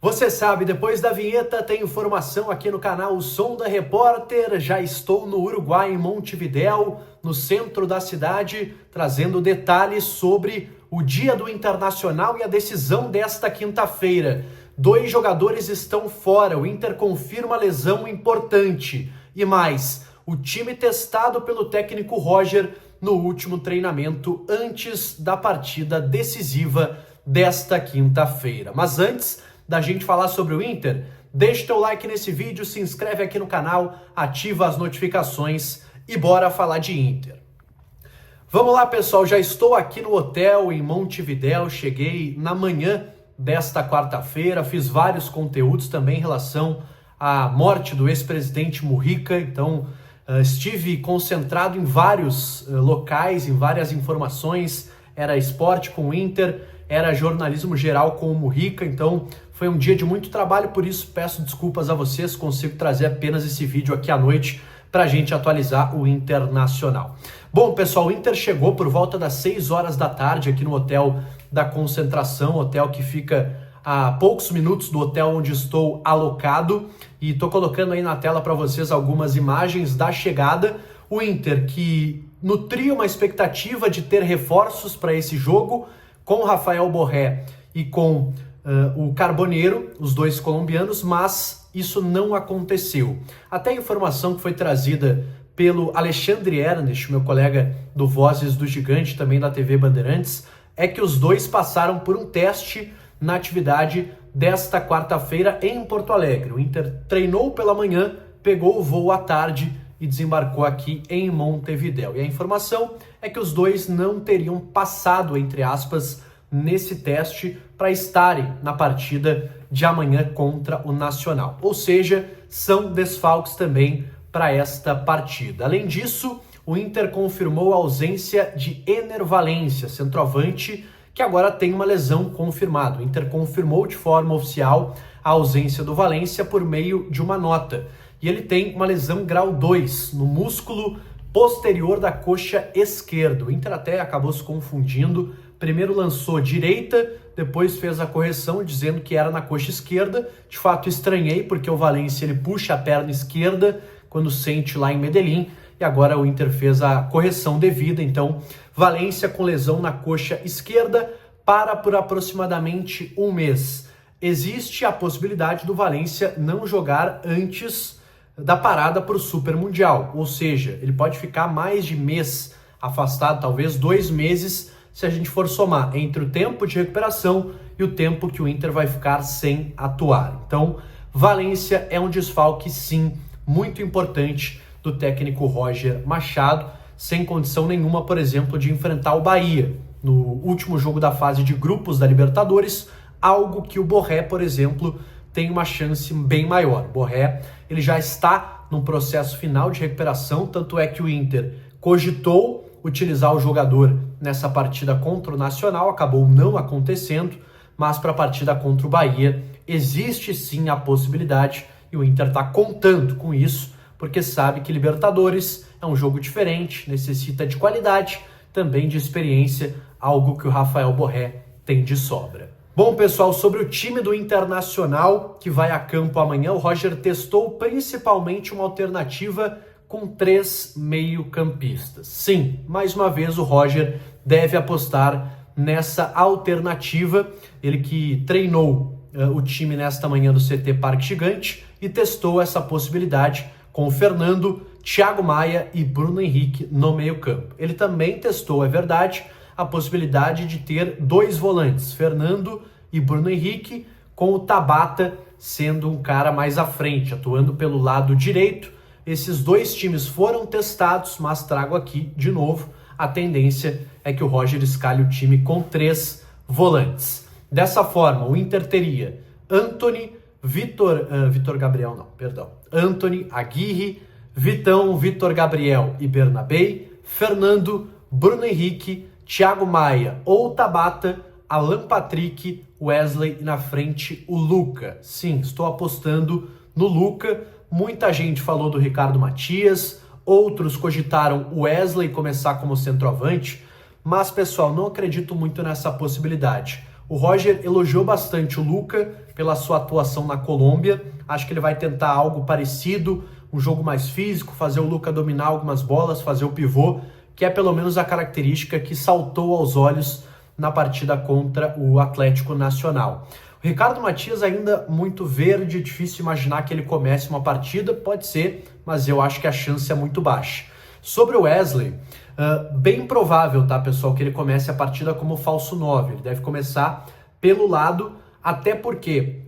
Você sabe, depois da vinheta tem informação aqui no canal O Som da Repórter. Já estou no Uruguai, em Montevidéu, no centro da cidade, trazendo detalhes sobre o Dia do Internacional e a decisão desta quinta-feira. 2 jogadores estão fora, o Inter confirma lesão importante. E mais, o time testado pelo técnico Roger no último treinamento antes da partida decisiva desta quinta-feira. Mas antes da gente falar sobre o Inter, deixa o teu like nesse vídeo, se inscreve aqui no canal, ativa as notificações e bora falar de Inter. Vamos lá, pessoal, já estou aqui no hotel em Montevidéu, cheguei na manhã desta quarta-feira, fiz vários conteúdos também em relação à morte do ex-presidente Mujica, então estive concentrado em vários locais, em várias informações, era esporte com o Inter, era jornalismo geral com o Mujica, então foi um dia de muito trabalho, por isso peço desculpas a vocês, consigo trazer apenas esse vídeo aqui à noite para a gente atualizar o Internacional. Bom, pessoal, o Inter chegou por volta das 6 horas da tarde aqui no Hotel da Concentração, hotel que fica a poucos minutos do hotel onde estou alocado, e estou colocando aí na tela para vocês algumas imagens da chegada. O Inter que nutria uma expectativa de ter reforços para esse jogo, com Rafael Borré e com o Carboneiro, os dois colombianos, mas isso não aconteceu. Até a informação que foi trazida pelo Alexandre Ernest, meu colega do Vozes do Gigante, também da TV Bandeirantes, é que os dois passaram por um teste na atividade desta quarta-feira em Porto Alegre. O Inter treinou pela manhã, pegou o voo à tarde e desembarcou aqui em Montevidéu. E a informação é que os dois não teriam passado, entre aspas, nesse teste para estarem na partida de amanhã contra o Nacional. Ou seja, são desfalques também para esta partida. Além disso, o Inter confirmou a ausência de Ener Valencia, centroavante, que agora tem uma lesão confirmada. O Inter confirmou de forma oficial a ausência do Valencia por meio de uma nota. E ele tem uma lesão grau 2 no músculo posterior da coxa esquerda. O Inter até acabou se confundindo. Primeiro lançou direita, depois fez a correção dizendo que era na coxa esquerda. De fato, estranhei, porque o Valencia ele puxa a perna esquerda quando sente lá em Medellín. E agora o Inter fez a correção devida. Então, Valencia com lesão na coxa esquerda para por aproximadamente um mês. Existe a possibilidade do Valencia não jogar antes da parada para o Super Mundial, ou seja, ele pode ficar mais de mês afastado, talvez 2 meses, se a gente for somar entre o tempo de recuperação e o tempo que o Inter vai ficar sem atuar. Então, Valencia é um desfalque, sim, muito importante do técnico Roger Machado, sem condição nenhuma, por exemplo, de enfrentar o Bahia no último jogo da fase de grupos da Libertadores, algo que o Borré, por exemplo, tem uma chance bem maior. O Borré ele já está num processo final de recuperação, tanto é que o Inter cogitou utilizar o jogador nessa partida contra o Nacional, acabou não acontecendo, mas para a partida contra o Bahia existe sim a possibilidade e o Inter está contando com isso, porque sabe que Libertadores é um jogo diferente, necessita de qualidade, também de experiência, algo que o Rafael Borré tem de sobra. Bom, pessoal, sobre o time do Internacional que vai a campo amanhã, o Roger testou principalmente uma alternativa com 3 meio-campistas. Sim, mais uma vez o Roger deve apostar nessa alternativa, ele que treinou o time nesta manhã do CT Parque Gigante e testou essa possibilidade com o Fernando, Thiago Maia e Bruno Henrique no meio-campo. Ele também testou, é verdade, a possibilidade de ter 2 volantes, Fernando e Bruno Henrique, com o Tabata sendo um cara mais à frente, atuando pelo lado direito. Esses 2 times foram testados, mas trago aqui de novo, a tendência é que o Roger escalhe o time com 3 volantes. Dessa forma, o Inter teria Antony, Antony, Aguirre, Vitão, Vitor Gabriel e Bernabei, Fernando, Bruno Henrique, Thiago Maia ou Tabata, Alan Patrick, Wesley e na frente o Luca. Sim, estou apostando no Luca. Muita gente falou do Ricardo Matias, outros cogitaram o Wesley começar como centroavante, mas pessoal, não acredito muito nessa possibilidade. O Roger elogiou bastante o Luka pela sua atuação na Colômbia. Acho que ele vai tentar algo parecido, um jogo mais físico, fazer o Luka dominar algumas bolas, fazer o pivô, que é pelo menos a característica que saltou aos olhos na partida contra o Atlético Nacional. O Ricardo Matias ainda muito verde, difícil imaginar que ele comece uma partida, pode ser, mas eu acho que a chance é muito baixa. Sobre o Wesley, bem provável, tá, pessoal, que ele comece a partida como falso 9. Ele deve começar pelo lado, até porque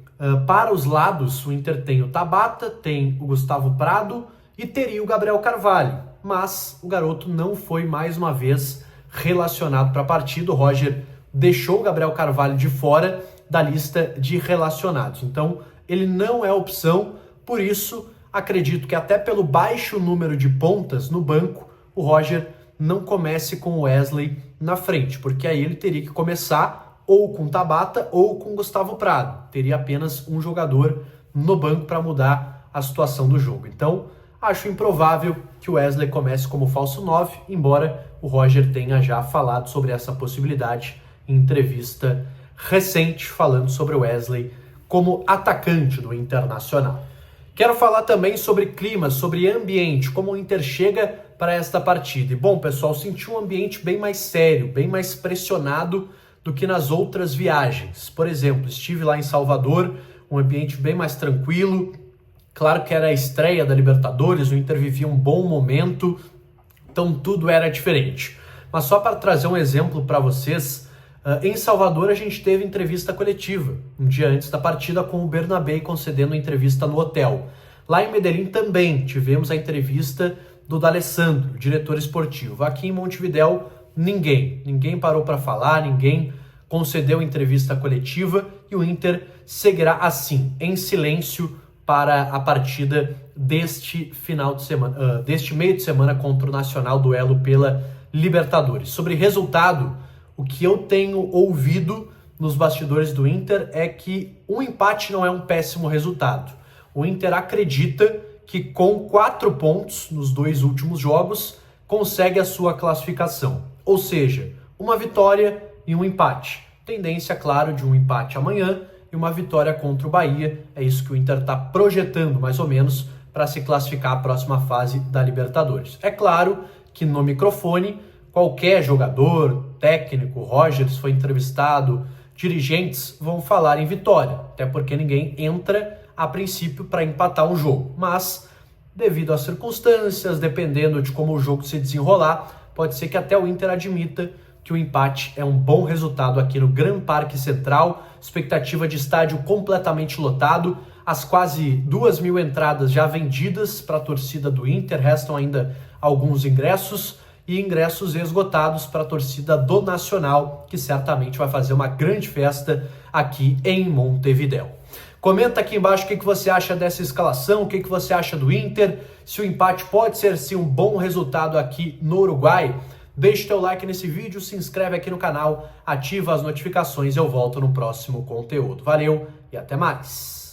para os lados o Inter tem o Tabata, tem o Gustavo Prado e teria o Gabriel Carvalho. Mas o garoto não foi mais uma vez relacionado para a partida. O Roger deixou o Gabriel Carvalho de fora da lista de relacionados. Então ele não é opção, por isso acredito que até pelo baixo número de pontas no banco, o Roger não comece com o Wesley na frente, porque aí ele teria que começar ou com Tabata ou com Gustavo Prado. Teria apenas um jogador no banco para mudar a situação do jogo. Então, acho improvável que o Wesley comece como falso 9, embora o Roger tenha já falado sobre essa possibilidade em entrevista recente, falando sobre o Wesley como atacante do Internacional. Quero falar também sobre clima, sobre ambiente, como o Inter chega para esta partida. E bom, pessoal, senti um ambiente bem mais sério, bem mais pressionado do que nas outras viagens. Por exemplo, estive lá em Salvador, um ambiente bem mais tranquilo. Claro que era a estreia da Libertadores, o Inter vivia um bom momento, então tudo era diferente. Mas só para trazer um exemplo para vocês, em Salvador a gente teve entrevista coletiva, um dia antes da partida, com o Bernabé concedendo entrevista no hotel. Lá em Medellín também tivemos a entrevista do D'Alessandro, diretor esportivo. Aqui em Montevidéu, ninguém parou para falar, ninguém concedeu entrevista coletiva, e o Inter seguirá assim, em silêncio, para a partida deste final de semana, deste meio de semana contra o Nacional, duelo pela Libertadores. Sobre resultado, o que eu tenho ouvido nos bastidores do Inter é que um empate não é um péssimo resultado. O Inter acredita que com 4 pontos nos 2 últimos jogos consegue a sua classificação. Ou seja, uma vitória e um empate. Tendência, claro, de um empate amanhã e uma vitória contra o Bahia. É isso que o Inter está projetando, mais ou menos, para se classificar à próxima fase da Libertadores. É claro que no microfone, qualquer jogador, técnico, Roger, se foi entrevistado, dirigentes vão falar em vitória, até porque ninguém entra a princípio para empatar um jogo. Mas, devido às circunstâncias, dependendo de como o jogo se desenrolar, pode ser que até o Inter admita que o empate é um bom resultado aqui no Gran Parque Central, expectativa de estádio completamente lotado, as quase 2.000 entradas já vendidas para a torcida do Inter, restam ainda alguns ingressos, e ingressos esgotados para a torcida do Nacional, que certamente vai fazer uma grande festa aqui em Montevidéu. Comenta aqui embaixo o que você acha dessa escalação, o que você acha do Inter, se o empate pode ser sim um bom resultado aqui no Uruguai. Deixe teu like nesse vídeo, se inscreve aqui no canal, ativa as notificações e eu volto no próximo conteúdo. Valeu e até mais!